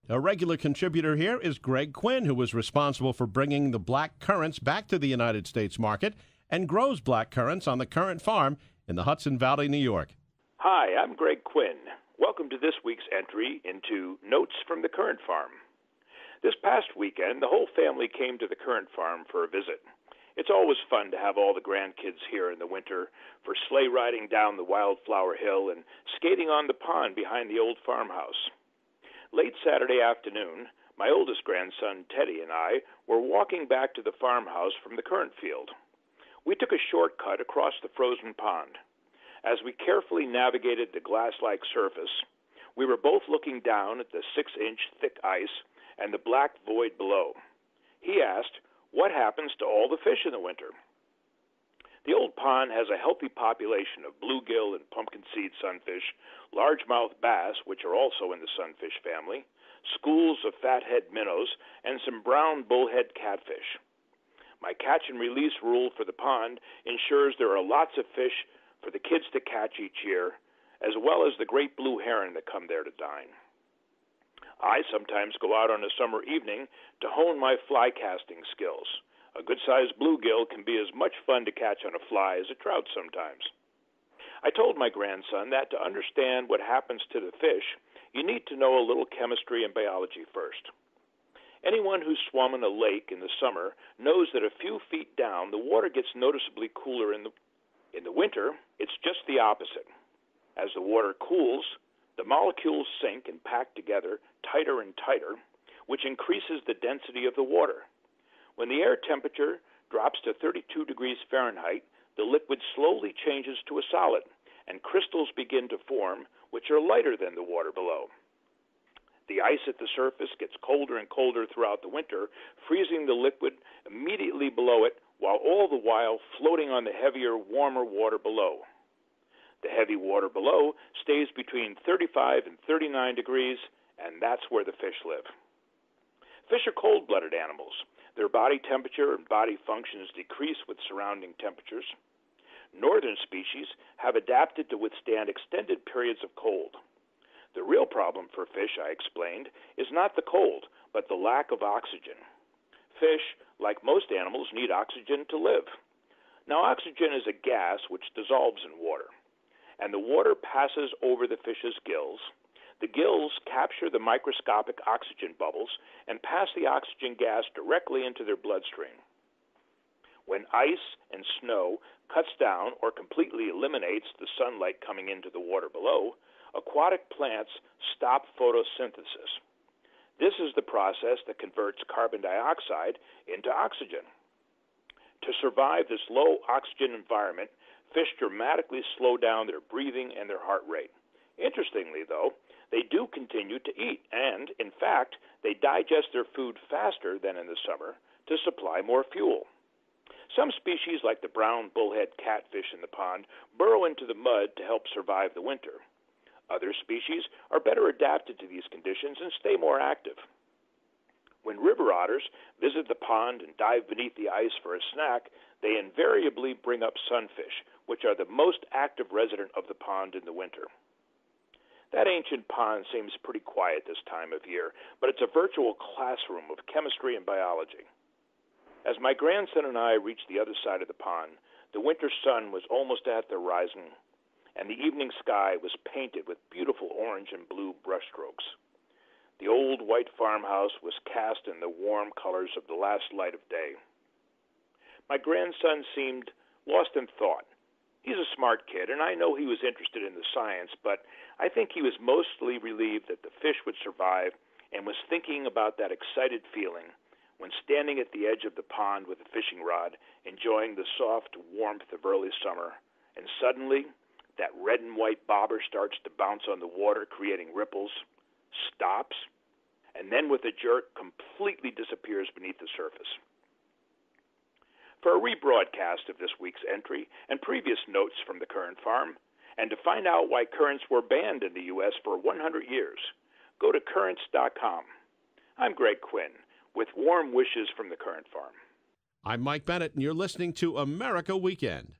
A regular contributor here is Greg Quinn, who was responsible for bringing the black currants back to the United States market and grows black currants on the Currant farm in the Hudson Valley, New York. Hi, I'm Greg Quinn. Welcome to this week's entry into Notes from the Currant farm. This past weekend, the whole family came to the Currant farm for a visit. It's always fun to have all the grandkids here in the winter for sleigh riding down the Wildflower Hill and skating on the pond behind the old farmhouse. Late Saturday afternoon, my oldest grandson, Teddy, and I were walking back to the farmhouse from the currant field. We took a shortcut across the frozen pond. As we carefully navigated the glass-like surface, we were both looking down at the 6-inch thick ice and the black void below. He asked, "What happens to all the fish in the winter?" The old pond has a healthy population of bluegill and pumpkin seed sunfish, largemouth bass, which are also in the sunfish family, schools of fathead minnows, and some brown bullhead catfish. My catch and release rule for the pond ensures there are lots of fish for the kids to catch each year, as well as the great blue heron that come there to dine. I sometimes go out on a summer evening to hone my fly casting skills. A good-sized bluegill can be as much fun to catch on a fly as a trout sometimes. I told my grandson that to understand what happens to the fish, you need to know a little chemistry and biology first. Anyone who's swum in a lake in the summer knows that a few feet down, the water gets noticeably cooler. In the winter, it's just the opposite. As the water cools, the molecules sink and pack together tighter and tighter, which increases the density of the water. When the air temperature drops to 32 degrees Fahrenheit, the liquid slowly changes to a solid, and crystals begin to form, which are lighter than the water below. The ice at the surface gets colder and colder throughout the winter, freezing the liquid immediately below it, while all the while floating on the heavier, warmer water below. The heavy water below stays between 35 and 39 degrees, and that's where the fish live. Fish are cold-blooded animals. Their body temperature and body functions decrease with surrounding temperatures. Northern species have adapted to withstand extended periods of cold. The real problem for fish, I explained, is not the cold, but the lack of oxygen. Fish, like most animals, need oxygen to live. Now, oxygen is a gas which dissolves in water, and the water passes over the fish's gills. The gills capture the microscopic oxygen bubbles and pass the oxygen gas directly into their bloodstream. When ice and snow cuts down or completely eliminates the sunlight coming into the water below, aquatic plants stop photosynthesis. This is the process that converts carbon dioxide into oxygen. To survive this low oxygen environment, fish dramatically slow down their breathing and their heart rate. Interestingly, though, they do continue to eat, and, in fact, they digest their food faster than in the summer to supply more fuel. Some species, like the brown bullhead catfish in the pond, burrow into the mud to help survive the winter. Other species are better adapted to these conditions and stay more active. When river otters visit the pond and dive beneath the ice for a snack, they invariably bring up sunfish, which are the most active resident of the pond in the winter. That ancient pond seems pretty quiet this time of year, but it's a virtual classroom of chemistry and biology. As my grandson and I reached the other side of the pond, the winter sun was almost at the horizon, and the evening sky was painted with beautiful orange and blue brushstrokes. The old white farmhouse was cast in the warm colors of the last light of day. My grandson seemed lost in thought. He's a smart kid, and I know he was interested in the science, but I think he was mostly relieved that the fish would survive and was thinking about that excited feeling when standing at the edge of the pond with a fishing rod, enjoying the soft warmth of early summer, and suddenly that red and white bobber starts to bounce on the water, creating ripples, stops, and then with a jerk completely disappears beneath the surface. For a rebroadcast of this week's entry and previous notes from the Currant farm, and to find out why currants were banned in the U.S. for 100 years, go to Currants.com. I'm Greg Quinn, with warm wishes from the Currant farm. I'm Mike Bennett, and you're listening to America Weekend.